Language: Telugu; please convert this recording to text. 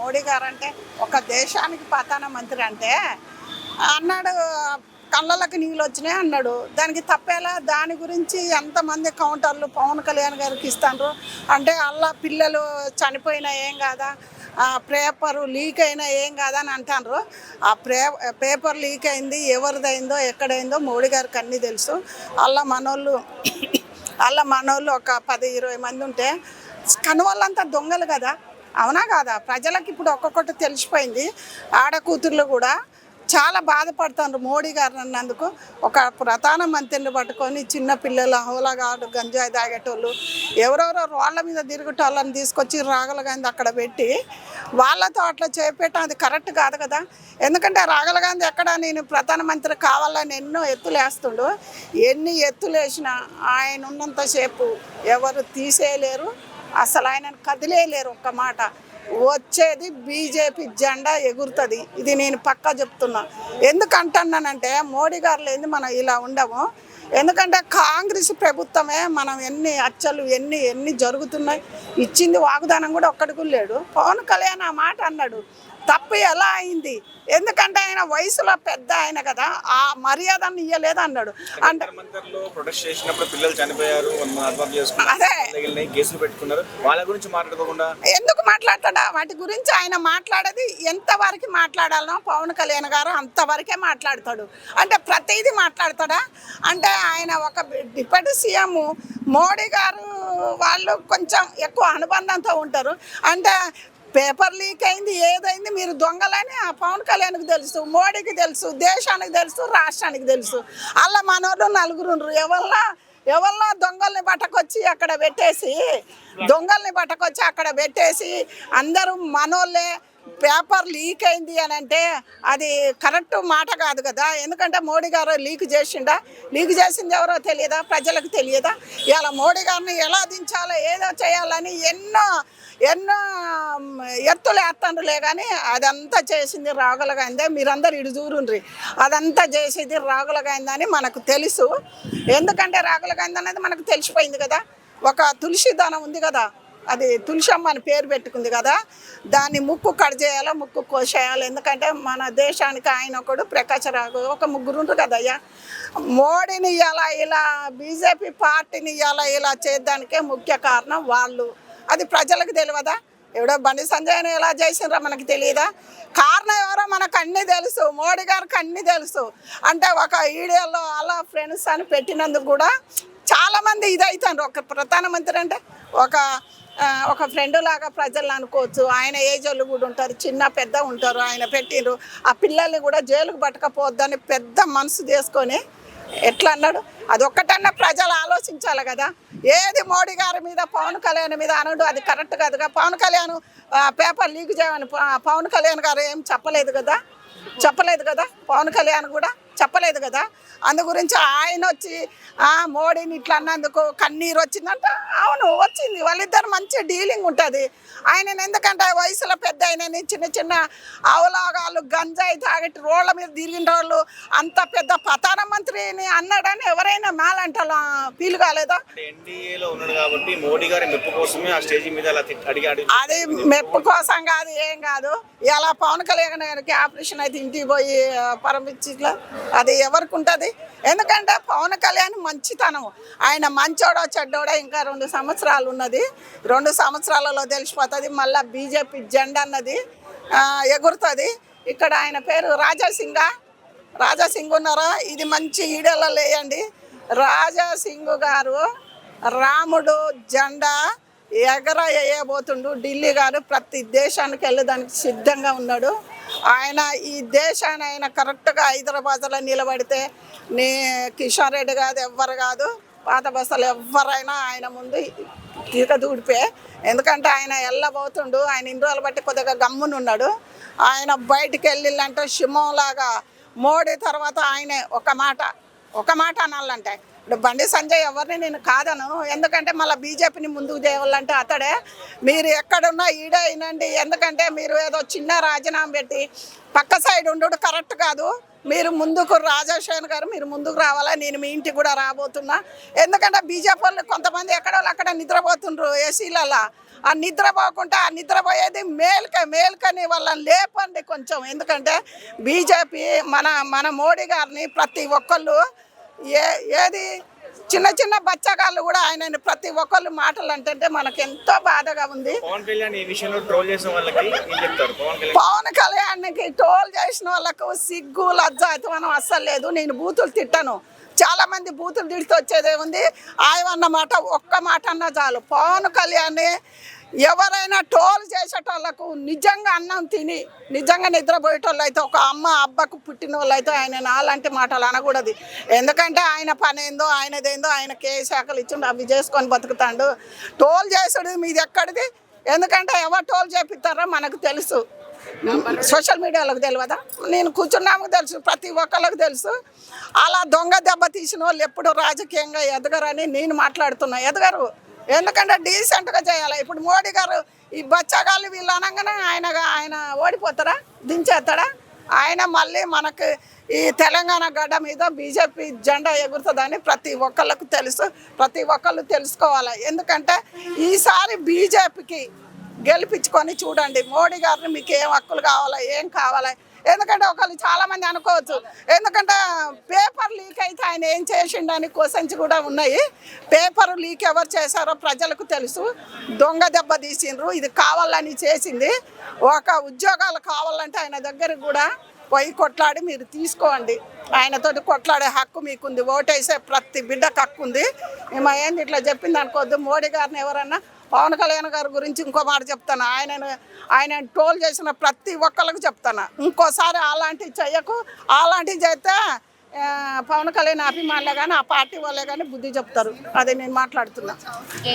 మోడీ గారు అంటే ఒక దేశానికి ప్రధానమంత్రి అంటే అన్నాడు, కళ్ళకి నీళ్ళు వచ్చినాయి అన్నాడు. దానికి తప్పేలా? దాని గురించి ఎంతమంది కౌంటర్లు పవన్ కళ్యాణ్ గారికి ఇస్తాండ్రు అంటే అలా పిల్లలు చనిపోయినా ఏం కాదా, పేపరు లీక్ అయినా ఏం కాదా అని అంటారు. ఆ పేపర్ లీక్ అయింది, ఎవరిదైందో ఎక్కడైందో మోడీ గారికి అన్నీ తెలుసు. అలా మనోళ్ళు ఒక 10-20 మంది ఉంటే కనువల్లంతా దొంగలు కదా, అవునా కాదా? ప్రజలకు ఇప్పుడు ఒక్కొక్కటి తెలిసిపోయింది. ఆడకూతుర్లు కూడా చాలా బాధపడుతున్నారు మోడీ గారు అన్నందుకు. ఒక ప్రధానమంత్రిని పట్టుకొని చిన్న పిల్లలు హోలగాడు గంజాయి తాగేటోళ్ళు ఎవరెవరో రోడ్ల మీద తిరిగేటోళ్ళని తీసుకొచ్చి రాగుల గాంధీ అక్కడ పెట్టి వాళ్ళతో అట్లా చేపట్టడం అది కరెక్ట్ కాదు కదా. ఎందుకంటే రాగుల గాంధీ ఎక్కడ నేను ప్రధానమంత్రి కావాలని ఎన్నో ఎత్తులు వేస్తుండు. ఎన్ని ఎత్తులు వేసినా ఆయన ఉన్నంతసేపు ఎవరు తీసేయలేరు, అసలు ఆయనను కదిలేయలేరు. ఒక్క మాట వచ్చేది బీజేపీ జెండా ఎగురుతుంది. ఇది నేను పక్కా చెప్తున్నా. ఎందుకంటున్నానంటే మోడీ గారు లేని మనం ఇలా ఉండము. ఎందుకంటే కాంగ్రెస్ ప్రభుత్వమే మనం ఎన్ని హత్యలు ఎన్ని జరుగుతున్నాయి. ఇచ్చింది వాగ్దానం కూడా ఒక్కడికి లేడు. పవన్ కళ్యాణ్ ఆ మాట అన్నాడు, తప్పు ఎలా అయింది? ఎందుకంటే ఆయన వయసులో పెద్ద ఆయన కదా, ఆ మర్యాదను ఇయ్యలేదు అన్నాడు. అంటే ప్రొటెస్ట్ చేసినప్పుడు పిల్లలు చనిపోయారు, అదే కేసులు పెట్టుకున్నారు, వాళ్ళ గురించి మాట్లాడుకోకుండా ఎందుకు మాట్లాడతాడా? వాటి గురించి ఆయన మాట్లాడేది ఎంతవరకు మాట్లాడాలనో పవన్ కళ్యాణ్ గారు అంతవరకే మాట్లాడతాడు. అంటే ప్రతిదీ మాట్లాడతాడా? అంటే ఆయన ఒక డిప్యూటీ సీఎం మోడీ గారు వాళ్ళు కొంచెం ఎక్కువ అనుబంధంతో ఉంటారు. అంటే పేపర్ లీక్ అయింది, ఏదైంది, మీరు దొంగలని ఆ పవన్ కళ్యాణ్కి తెలుసు, మోడీకి తెలుసు, దేశానికి తెలుసు, రాష్ట్రానికి తెలుసు. అలా మనోళ్ళు నలుగురు ఎవరినో దొంగల్ని పట్టుకొచ్చి అక్కడ పెట్టేసి అందరూ మనోళ్ళే పేపర్ లీక్ అయింది అని అంటే అది కరెక్ట్ మాట కాదు కదా. ఎందుకంటే మోడీ గారు లీక్ చేసింది ఎవరో తెలియదా? ప్రజలకు తెలియదా? ఇలా మోడీ గారిని ఎలా దించాలో ఏదో చేయాలని ఎన్నో ఎత్తులు వేస్తాండ్రులే కానీ అదంతా చేసింది రాగుల గాంధీ. మీరందరూ ఇటు చూరుండ్రి, అదంతా చేసేది రాగుల గాంధీ అని మనకు తెలుసు. ఎందుకంటే రాగుల గాంధీ అనేది మనకు తెలిసిపోయింది కదా. ఒక తులసి దానం ఉంది కదా, అది తులసమ్మ అని పేరు పెట్టుకుంది కదా, దాన్ని ముక్కు కట్ చేయాలో ముక్కు కోసేయాలి. ఎందుకంటే మన దేశానికి ఆయన ఒకడు ప్రకాశ్ రావు, ఒక ముగ్గురు ఉంటారు కదయ్యా. మోడీని ఇలా బీజేపీ పార్టీని ఇలా చేయడానికే ముఖ్య కారణం వాళ్ళు. అది ప్రజలకు తెలియదా? ఎవడో బండి సంజయ్ని ఎలా చేసినారో మనకు తెలియదా? కారణం ఎవరో మనకు అన్నీ తెలుసు, మోడీ గారికి అన్నీ తెలుసు. అంటే ఒక వీడియోలో అలా ఫ్రెండ్స్ అని పెట్టినందుకు కూడా చాలామంది ఇదవుతారు. ఒక ప్రధానమంత్రి అంటే ఒక ఫ్రెండ్ లాగా ప్రజలను అనుకోవచ్చు. ఆయన ఏజ్ వాళ్ళు కూడా ఉంటారు, చిన్న పెద్ద ఉంటారు. ఆయన పెట్టిండ్రు ఆ పిల్లల్ని కూడా జైలుకు పట్టకపోద్దని పెద్ద మనసు తీసుకొని ఎట్లా అన్నాడు? అదొక్కటన్నా ప్రజలు ఆలోచించాలి కదా. ఏది మోడీ గారి మీద పవన్ కళ్యాణ్ మీద అనడు, అది కరెక్ట్ కాదుగా. పవన్ కళ్యాణ్ పేపర్ లీక్ చేయమని పవన్ కళ్యాణ్ గారు ఏం చెప్పలేదు కదా. పవన్ కళ్యాణ్ కూడా చెప్పలేదు కదా. అందు గురించి ఆయన వచ్చి మోడీని ఇట్లా అన్నందుకు కన్నీరు వచ్చిందంట. అవును వచ్చింది, వాళ్ళిద్దరు మంచి డీలింగ్ ఉంటుంది. ఆయన ఎందుకంటే వయసులో పెద్ద ఆయనని చిన్న అవలాగాలు గంజాయి తాగట్టి రోడ్ల మీద తిరిగిన వాళ్ళు అంత పెద్ద ప్రధానమంత్రిని అన్నాడని ఎవరైనా మేలంట ఫీల్ కాలేదా? అది మెప్పు కోసం కాదు, ఏం కాదు. ఇలా పవన్ కళ్యాణ్ గారికి ఆపరేషన్ అయితే ఇంటికి పోయి పరంపించి అది ఎవరికి ఉంటుంది? ఎందుకంటే పవన్ కళ్యాణ్ మంచితనం, ఆయన మంచోడో చెడ్డోడో ఇంకా 2 సంవత్సరాలు ఉన్నది. 2 సంవత్సరాలలో తెలిసిపోతుంది. మళ్ళీ బీజేపీ జెండా అన్నది ఎగురుతుంది. ఇక్కడ ఆయన పేరు రాజాసింగ్ ఉన్నారా? ఇది మంచి ఈడలో లేయండి. రాజాసింగ్ గారు రాముడు జెండా ఎగరవేయబోతుండు. ఢిల్లీ గారు ప్రతి దేశానికి వెళ్ళడానికి సిద్ధంగా ఉన్నాడు. ఆయన ఈ దేశాన్ని ఆయన కరెక్ట్గా హైదరాబాద్లో నిలబడితే కిషన్ రెడ్డి కాదు, ఎవ్వరు కాదు, పాత బస్సులు ఎవరైనా ఆయన ముందు దూడిపే. ఎందుకంటే ఆయన వెళ్ళబోతుండు. ఆయన ఇన్ని రోజులు బట్టి కొద్దిగా గమ్మునున్నాడు. ఆయన బయటికి వెళ్ళిందంటే సింహంలాగా మోడీ తర్వాత ఆయనే ఒక మాట అనాలంటే ఇప్పుడు బండి సంజయ్ ఎవరిని నేను కాదను, ఎందుకంటే మళ్ళీ బీజేపీని ముందుకు చేయాలంటే అతడే. మీరు ఎక్కడున్నా ఈడే అయినండి, ఎందుకంటే మీరు ఏదో చిన్న రాజీనామా పెట్టి పక్క సైడ్ ఉండడు కరెక్ట్ కాదు. మీరు ముందుకు రాజశేఖర్ గారు మీరు ముందుకు రావాలా. నేను మీ ఇంటికి కూడా రాబోతున్నా, ఎందుకంటే బీజేపీ వాళ్ళు కొంతమంది ఎక్కడో అక్కడ నిద్రపోతుండ్రు ఏసీలలో. ఆ నిద్రపోకుండా ఆ నిద్రపోయేది మేల్కని వాళ్ళని లేపండి కొంచెం. ఎందుకంటే బీజేపీ మన మోడీ గారిని ప్రతి ఒక్కళ్ళు ఏది చిన్న చిన్న బచ్చగాళ్ళు కూడా ఆయనని ప్రతి ఒక్కళ్ళు మాటలు అంటే మనకు ఎంతో బాధగా ఉంది. పవన్ కళ్యాణ్ ఈ విషయంలో ట్రోల్ చేసిన వాళ్ళకి ఏం చెప్తారు? పవన్ కళ్యాణ్కి ట్రోల్ చేసిన వాళ్ళకు సిగ్గు లజ్జ అతమనం అస్సలు లేదు. నేను బూతులు తిట్టాను, చాలా మంది బూతులు తిడితే వచ్చేదే ఉంది. ఆయన మాట ఒక్క మాట అన్నా చాలు. పవన్ కళ్యాణ్ ఎవరైనా ట్రోల్ చేసేటోళ్ళకు నిజంగా అన్నం తిని నిజంగా నిద్రపోయేటోళ్ళు అయితే, ఒక అమ్మ అబ్బకు పుట్టిన వాళ్ళు అయితే ఆయన అలాంటి మాటలు అనకూడదు. ఎందుకంటే ఆయన పని ఏందో ఆయనదేందో, ఆయన శాఖలు ఇచ్చిండు అవి చేసుకొని బతుకుతాడు. ట్రోల్ చేసుడు మీది ఎక్కడిది? ఎందుకంటే ఎవరు ట్రోల్ చేపిస్తారో మనకు తెలుసు, సోషల్ మీడియాలకు తెలియదా? నేను కూర్చున్నాము తెలుసు, ప్రతి ఒక్కళ్ళకి తెలుసు. అలా దొంగ దెబ్బ తీసిన వాళ్ళు ఎప్పుడు రాజకీయంగా ఎదగరని నేను మాట్లాడుతున్నా. ఎదగరు, ఎందుకంటే డీసెంట్గా చేయాలి. ఇప్పుడు మోడీ గారు ఈ బచ్చగాళ్ళు వీళ్ళు అనగానే ఆయన ఓడిపోతారా, దించేస్తాడా? ఆయన మళ్ళీ మనకు ఈ తెలంగాణ గడ్డ మీద బీజేపీ జెండా ఎగురుతుందని ప్రతి ఒక్కళ్ళకు తెలుసు, ప్రతి ఒక్కళ్ళు తెలుసుకోవాలి. ఎందుకంటే ఈసారి బీజేపీకి గెలిపించుకొని చూడండి. మోడీ గారిని మీకు ఏం హక్కులు కావాలా, ఏం కావాలా? ఎందుకంటే ఒకళ్ళు చాలామంది అనుకోవచ్చు, ఎందుకంటే పేపర్ లీక్ అయితే ఆయన ఏం చేసిండని క్వశ్చన్స్ కూడా ఉన్నాయి. పేపర్ లీక్ ఎవరు చేశారో ప్రజలకు తెలుసు. దొంగ దెబ్బ తీసిండ్రు, ఇది కావాలని చేసింది. ఒక ఉద్యోగాలు కావాలంటే ఆయన దగ్గరికి కూడా పోయి కొట్లాడి మీరు తీసుకోండి. ఆయనతోటి కొట్లాడే హక్కు మీకుంది, ఓటేసే ప్రతి బిడ్డకు హక్కు ఉంది. మేము ఏంది ఇట్లా చెప్పింది అనుకోవద్దు. మోడీ గారిని ఎవరన్నా, పవన్ కళ్యాణ్ గారి గురించి ఇంకో మాట చెప్తాను, ఆయన ట్రోల్ చేసిన ప్రతి ఒక్కరికి చెప్తాను, ఇంకోసారి అలాంటివి చెయ్యకు. అలాంటివి చేస్తే పవన్ కళ్యాణ్ అభిమానులే కానీ ఆ పార్టీ వాళ్ళే కానీ బుద్ధి చెప్తారు. అదే నేను మాట్లాడుతున్నా.